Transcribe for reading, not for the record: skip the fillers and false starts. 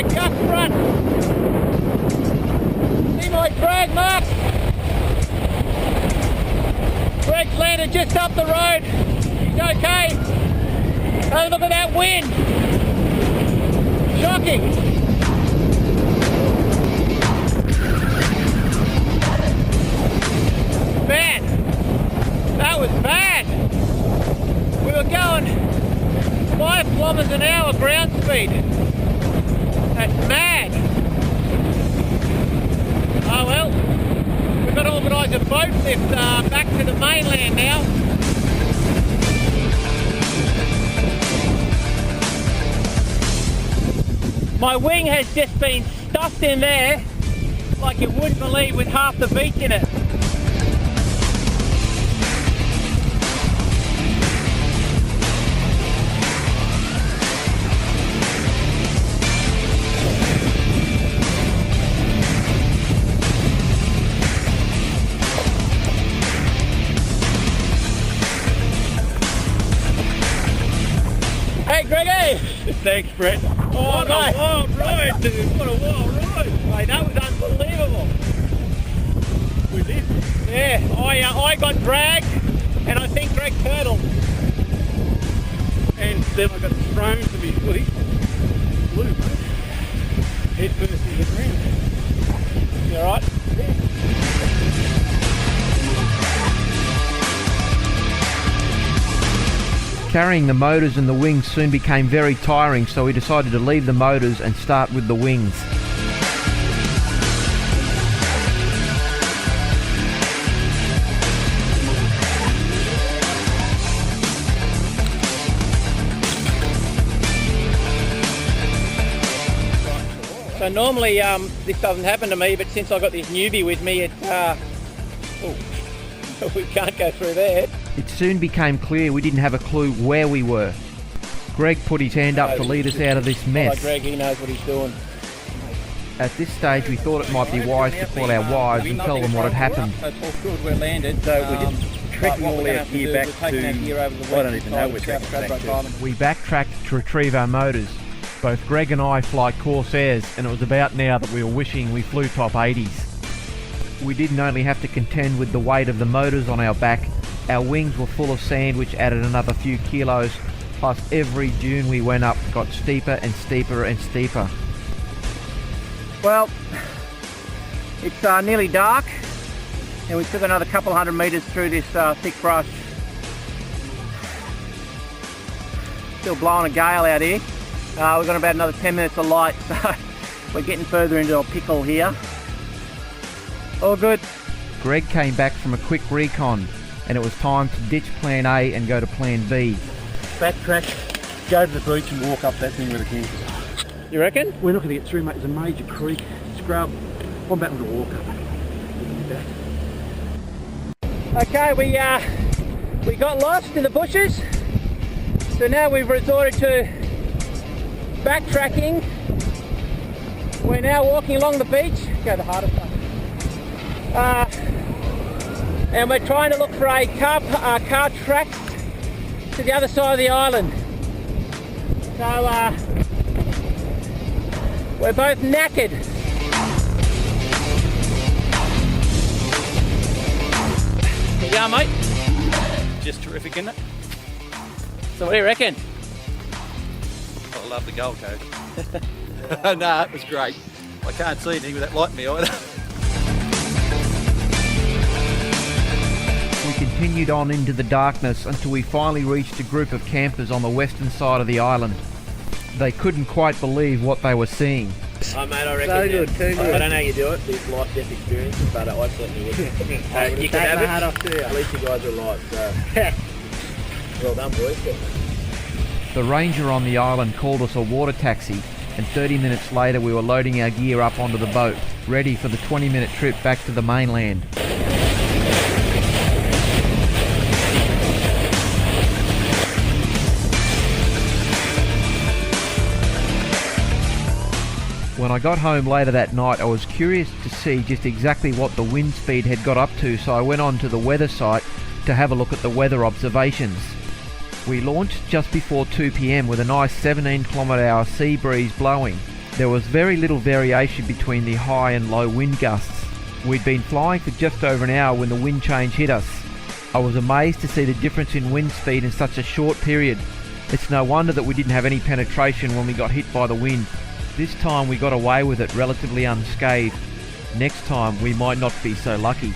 that Gust front. See my drag mark? Greg's landed just up the road. He's okay. Oh, look at that wind. Shocking. Man, that was bad. We were going 5 kilometres an hour ground speed. That's mad. Oh well, we've got to organise a boat lift back to the mainland now. My wing has just been stuffed in there like you wouldn't believe, with half the beach in it. Hey Greggy! Thanks, Brett. Oh, what a wild ride, dude. What a wild ride. Mate, that was unbelievable. We did. Yeah, I got dragged and I think Greg turtled. And then I got thrown to me footy. Blue, mate. Head first in the ground. You alright? Yeah. Carrying the motors and the wings soon became very tiring, so we decided to leave the motors and start with the wings. So normally this doesn't happen to me, but since I got this newbie with me, it's we can't go through there. It soon became clear we didn't have a clue where we were. Greg put his hand up to lead us out of this mess. Greg, he knows what he's doing. At this stage we thought it might be wise to call our wives and tell them what had happened. So all good, we're landed. So we're just trekking all our gear back to, I don't even know where back to. We backtracked to retrieve our motors. Both Greg and I fly Corsairs, and it was about now that we were wishing we flew top 80s. We didn't only have to contend with the weight of the motors on our back, our wings were full of sand which added another few kilos, plus every dune we went up got steeper and steeper and steeper. Well, it's nearly dark and we took another couple 100 metres through this thick brush. Still blowing a gale out here. We've got about another 10 minutes of light, so we're getting further into a pickle here. All good. Greg came back from a quick recon and it was time to ditch plan A and go to plan B. Backtrack, go to the beach and walk up that thing with a king. You reckon? We're not going to get through, mate. There's a major creek, scrub. I'm about to walk up. Okay, we got lost in the bushes, so now we've resorted to backtracking. We're now walking along the beach. Go the hardest one. And we're trying to look for a car track to the other side of the island. So we're both knackered. There you go, mate. Just terrific, isn't it? So what do you reckon? I love the Gold Coast. No, it was great. I can't see anything with that light in me either. We continued on into the darkness until we finally reached a group of campers on the western side of the island. They couldn't quite believe what they were seeing. Oh mate, I reckon So good, too good. I don't know how you do it, these life-death experiences, but I certainly would. You can have it, at least you guys are alive, so well done boys. The ranger on the island called us a water taxi, and 30 minutes later we were loading our gear up onto the boat, ready for the 20-minute trip back to the mainland. When I got home later that night, I was curious to see just exactly what the wind speed had got up to, so I went on to the weather site to have a look at the weather observations. We launched just before 2 PM with a nice 17 km/h sea breeze blowing, There was very little variation between the high and low wind gusts. We'd been flying for just over an hour when the wind change hit us. I was amazed to see the difference in wind speed in such a short period. It's no wonder that we didn't have any penetration when we got hit by the wind. This time we got away with it relatively unscathed. Next time we might not be so lucky.